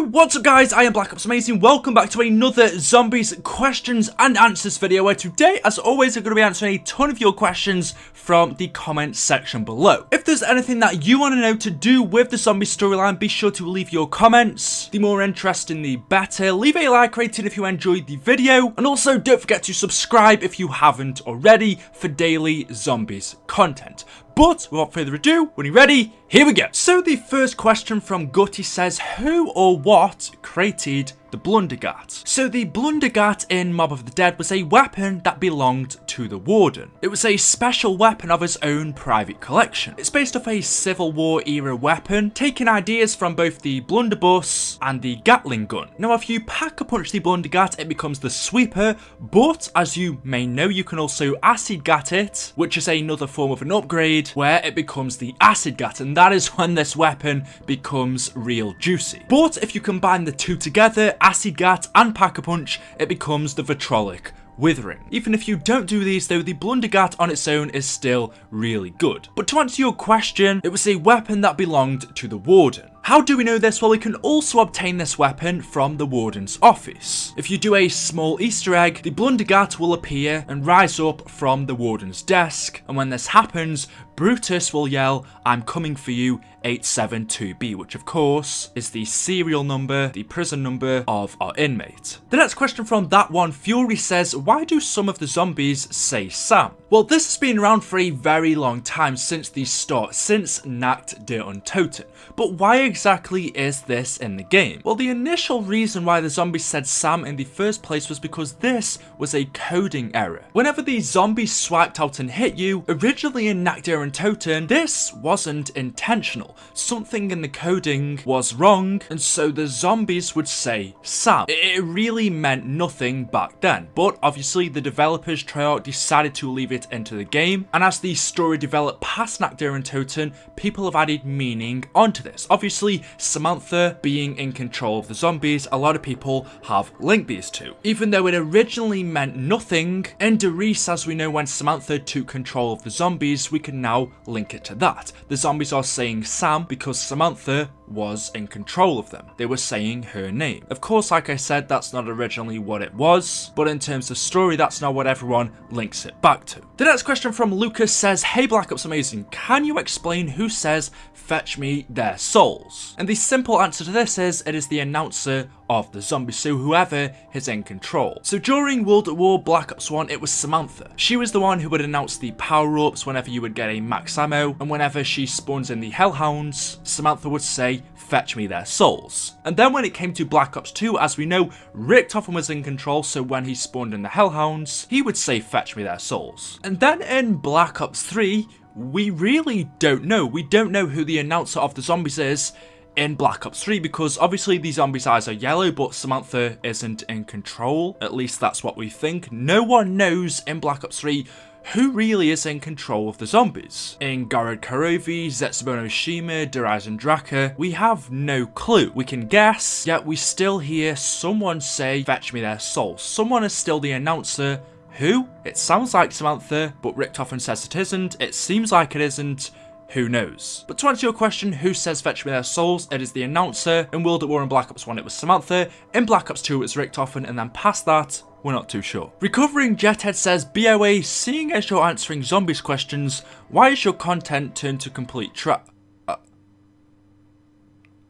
What's up guys, I am BlackOpsAmazing. Welcome back to another zombies questions and answers video where today, as always, I'm going to be answering a ton of your questions from the comment section below. If there's anything that you want to know to do with the zombie storyline, be sure to leave your comments. The more interesting, the better. Leave a like rating if you enjoyed the video, and also don't forget to subscribe if you haven't already for daily zombies content. But without further ado, when you're ready, here we go. So the first question from Gutty says, who or what created the blundergat? So the blundergat in Mob of the Dead was a weapon that belonged to the Warden. It was a special weapon of his own private collection. It's based off a Civil War era weapon, taking ideas from both the blunderbuss and the Gatling gun. Now if you pack-a-punch the blundergat, it becomes the sweeper, but as you may know, you can also acid gat it, which is another form of an upgrade where it becomes the acid gat, and that is when this weapon becomes real juicy. But if you combine the two together, acid gat and pack-a-punch, it becomes the vitrolic withering. Even if you don't do these though, the blundergat on its own is still really good. But to answer your question, it was a weapon that belonged to the Warden. How do we know this? Well, we can also obtain this weapon from the Warden's office. If you do a small Easter egg, the blundergat will appear and rise up from the Warden's desk, and when this happens, Brutus will yell, "I'm coming for you, 872B," which of course is the serial number, the prison number of our inmate. The next question from that one, Fury, says, why do some of the zombies say Sam? Well, this has been around for a very long time, since the start, since Nacht der Untoten. But why exactly is this in the game? Well, the initial reason why the zombies said Sam in the first place was because this was a coding error. Whenever the zombies swiped out and hit you, originally in Nacht der Untoten, this wasn't intentional. Something in the coding was wrong, and so the zombies would say Sam. It really meant nothing back then, but obviously the developers Treyarch decided to leave it into the game, and as the story developed past Nacht der Untoten, people have added meaning onto this. Obviously, Samantha being in control of the zombies, a lot of people have linked these two. Even though it originally meant nothing, in Derice, as we know, when Samantha took control of the zombies, we can now link it to that. The zombies are saying Sam because Samantha was in control of them. They were saying her name. Of course, like I said, that's not originally what it was, but in terms of story, that's not what everyone links it back to. The next question from Lucas says, hey BlackOpsAmazing, can you explain who says fetch me their souls? And the simple answer to this is, it is the announcer of the zombies, so whoever is in control. So during World at War Black Ops 1, it was Samantha. She was the one who would announce the power-ups whenever you would get a max ammo, and whenever she spawns in the Hellhounds, Samantha would say, fetch me their souls. And then when it came to Black Ops 2, as we know, Richtofen was in control, so when he spawned in the Hellhounds, he would say, fetch me their souls. And then in Black Ops 3, we really don't know. We don't know who the announcer of the zombies is in Black Ops 3, because obviously the zombies' eyes are yellow, but Samantha isn't in control. At least that's what we think. No one knows in Black Ops 3 who really is in control of the zombies. In Gorod Karovi, Zetsubono Shima, Derizen Draka, we have no clue. We can guess, yet we still hear someone say, fetch me their souls. Someone is still the announcer. Who? It sounds like Samantha, but Richtofen says it isn't. It seems like it isn't. Who knows? But to answer your question, who says fetch me their souls, it is the announcer. In World at War and Black Ops 1, it was Samantha. In Black Ops 2, it was Richtofen, and then past that, we're not too sure. Recovering Jethead says, BOA, seeing as you're answering zombies questions, why is your content turned to complete trap?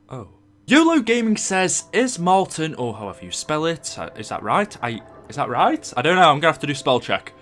Oh. YOLO Gaming says, is Molten, or however you spell it, is that right? Is that right? I don't know, I'm gonna have to do spell check.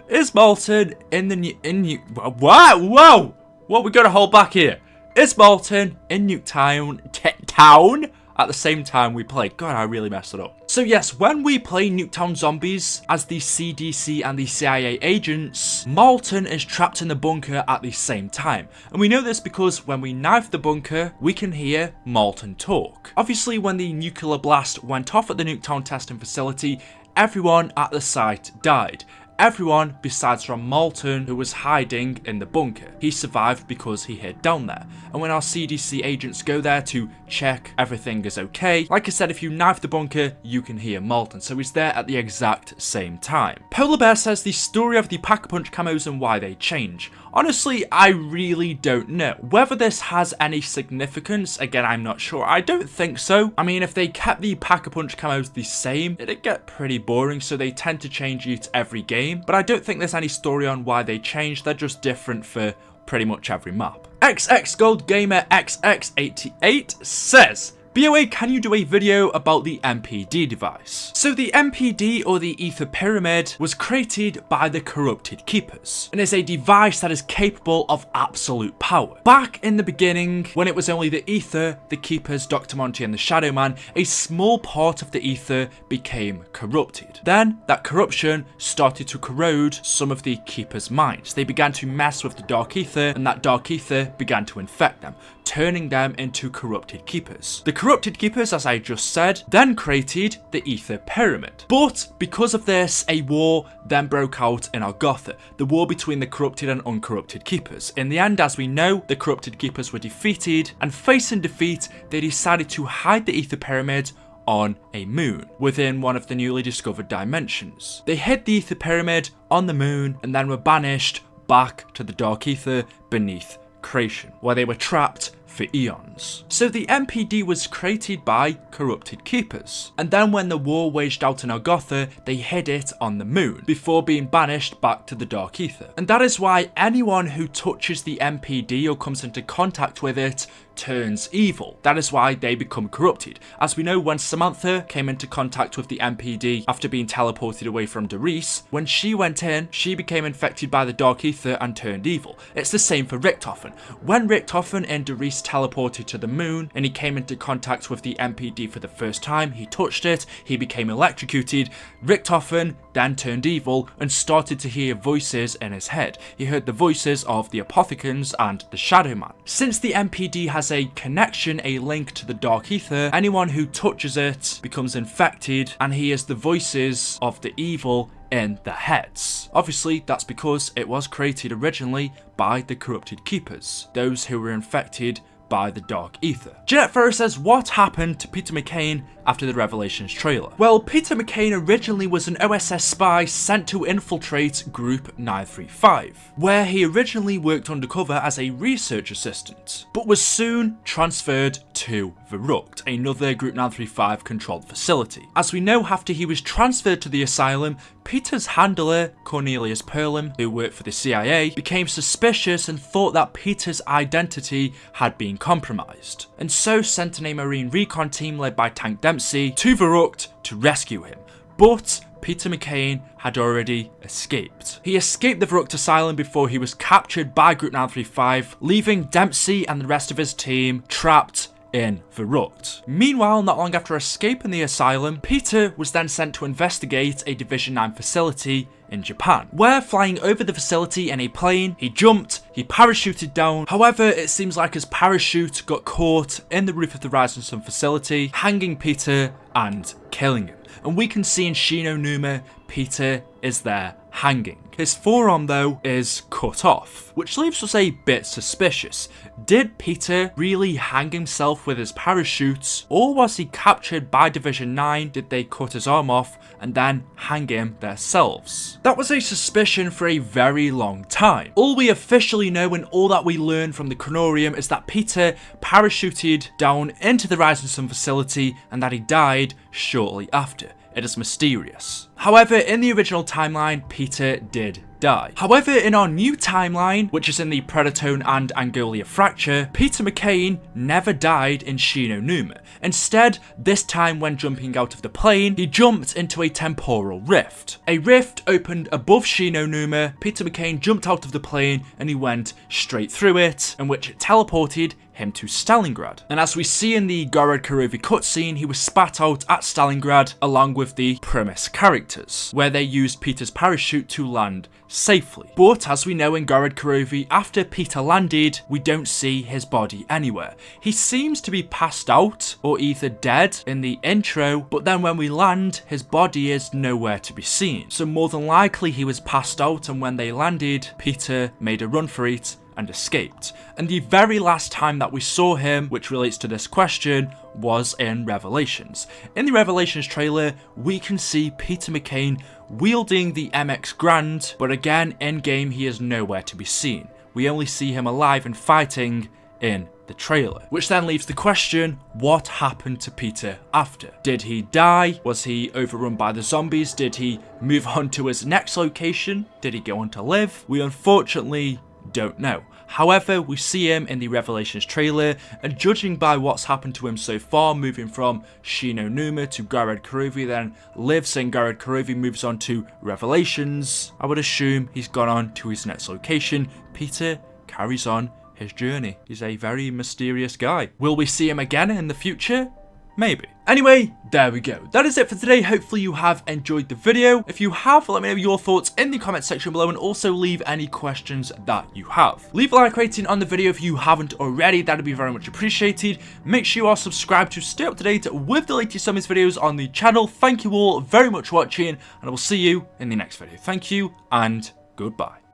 Is Molten in the new whoa, what we gotta hold back here? Is Molten in Nuketown at the same time we play? God, I really messed it up. So yes, when we play Nuketown Zombies as the CDC and the CIA agents, Molten is trapped in the bunker at the same time. And we know this because when we knife the bunker, we can hear Molten talk. Obviously, when the nuclear blast went off at the Nuketown testing facility, everyone at the site died. everyone besides from Molten, who was hiding in the bunker. He survived because he hid down there. And when our CDC agents go there to check everything is okay, like I said, if you knife the bunker, you can hear Molten. So he's there at the exact same time. Polar Bear says the story of the Pack-a-Punch camos and why they change. Honestly, I really don't know. Whether this has any significance, again, I'm not sure. I don't think so. I mean, if they kept the Pack-a-Punch camos the same, it'd get pretty boring, so they tend to change each every game. But I don't think there's any story on why they changed. They're just different for pretty much every map. XX Gold Gamer XX88 says, BOA, can you do a video about the MPD device? So the MPD, or the Ether Pyramid, was created by the Corrupted Keepers and is a device that is capable of absolute power. Back in the beginning, when it was only the Ether, the Keepers, Dr. Monty and the Shadow Man, a small part of the Ether became corrupted. Then that corruption started to corrode some of the Keepers' minds. They began to mess with the Dark Ether, and that Dark Ether began to infect them, turning them into Corrupted Keepers. The Corrupted Keepers, as I just said, then created the Ether Pyramid. But because of this, a war then broke out in Argotha, the war between the corrupted and uncorrupted Keepers. In the end, as we know, the Corrupted Keepers were defeated, and facing defeat, they decided to hide the Ether Pyramid on a moon within one of the newly discovered dimensions. They hid the Ether Pyramid on the moon and then were banished back to the Dark Ether beneath creation, where they were trapped for eons. So the MPD was created by Corrupted Keepers, and then when the war waged out in Argotha, they hid it on the moon before being banished back to the Dark Ether. And that is why anyone who touches the MPD or comes into contact with it turns evil. That is why they become corrupted. As we know, when Samantha came into contact with the MPD after being teleported away from Doris, when she went in, she became infected by the Dark Ether and turned evil. It's the same for Richtofen. When Richtofen and Doris teleported to the moon and he came into contact with the MPD for the first time, he touched it, he became electrocuted. Richtofen then turned evil and started to hear voices in his head. He heard the voices of the Apothecans and the Shadow Man. Since the MPD has a connection, a link to the Dark Ether, anyone who touches it becomes infected and hears the voices of the evil in their heads. Obviously, that's because it was created originally by the Corrupted Keepers, those who were infected by the Dark Ether. Jeanette Ferrer says, what happened to Peter Mccain after the Revelations trailer? Well, Peter Mccain originally was an OSS spy sent to infiltrate Group 935, where he originally worked undercover as a research assistant, but was soon transferred to Verrucht, another Group 935 controlled facility. As we know, after he was transferred to the asylum, Peter's handler, Cornelius Perlin, who worked for the CIA, became suspicious and thought that Peter's identity had been compromised, and so sent in a Marine recon team led by Tank Dempsey to Verrucht to rescue him. But Peter Mccain had already escaped. He escaped the Verrucht asylum before he was captured by Group 935, leaving Dempsey and the rest of his team trapped in Verrucht. Meanwhile, not long after escaping the asylum, Peter was then sent to investigate a Division 9 facility in Japan, where flying over the facility in a plane, he jumped, he parachuted down. However, it seems like his parachute got caught in the roof of the Rising Sun facility, hanging Peter and killing him. And we can see in Shino Numa, Peter is there hanging. His forearm, though, is cut off, which leaves us a bit suspicious. Did Peter really hang himself with his parachutes, or was he captured by Division 9? Did they cut his arm off and then hang him themselves? That was a suspicion for a very long time. All we officially know and all that we learn from the Chronorium is that Peter parachuted down into the Rising Sun facility and that he died shortly after. It is mysterious. However, in the original timeline, Peter did die. However, in our new timeline, which is in the Predatone and Angolia fracture, Peter Mccain never died in Shino Numa. Instead, this time when jumping out of the plane, he jumped into a temporal rift. A rift opened above Shino Numa, Peter Mccain jumped out of the plane and he went straight through it, in which it teleported him to Stalingrad. And as we see in the Gorod Karovi cutscene, he was spat out at Stalingrad along with the premise characters, where they used Peter's parachute to land safely. But as we know in Gorod Karovi, after Peter landed, we don't see his body anywhere. He seems to be passed out or either dead in the intro, but then when we land, his body is nowhere to be seen. So more than likely he was passed out, and when they landed, Peter made a run for it and escaped. And the very last time that we saw him, which relates to this question, was in Revelations. In the Revelations trailer, we can see Peter McCain wielding the MX Grand, but again, in game he is nowhere to be seen. We only see him alive and fighting in the trailer. Which then leaves the question, what happened to Peter after? Did he die? Was he overrun by the zombies? Did he move on to his next location? Did he go on to live? We unfortunately don't know. However, we see him in the Revelations trailer, and judging by what's happened to him so far, moving from Shinonuma to Gorod Karovi, then lives in Gorod Karovi, moves on to Revelations, I would assume he's gone on to his next location. Peter carries on his journey. He's a very mysterious guy. Will we see him again in the future? Maybe. Anyway, there we go. That is it for today. Hopefully you have enjoyed the video. If you have, let me know your thoughts in the comment section below, and also leave any questions that you have. Leave a like rating on the video if you haven't already. That'd be very much appreciated. Make sure you are subscribed to stay up to date with the latest zombies videos on the channel. Thank you all very much for watching, and I will see you in the next video. Thank you and goodbye.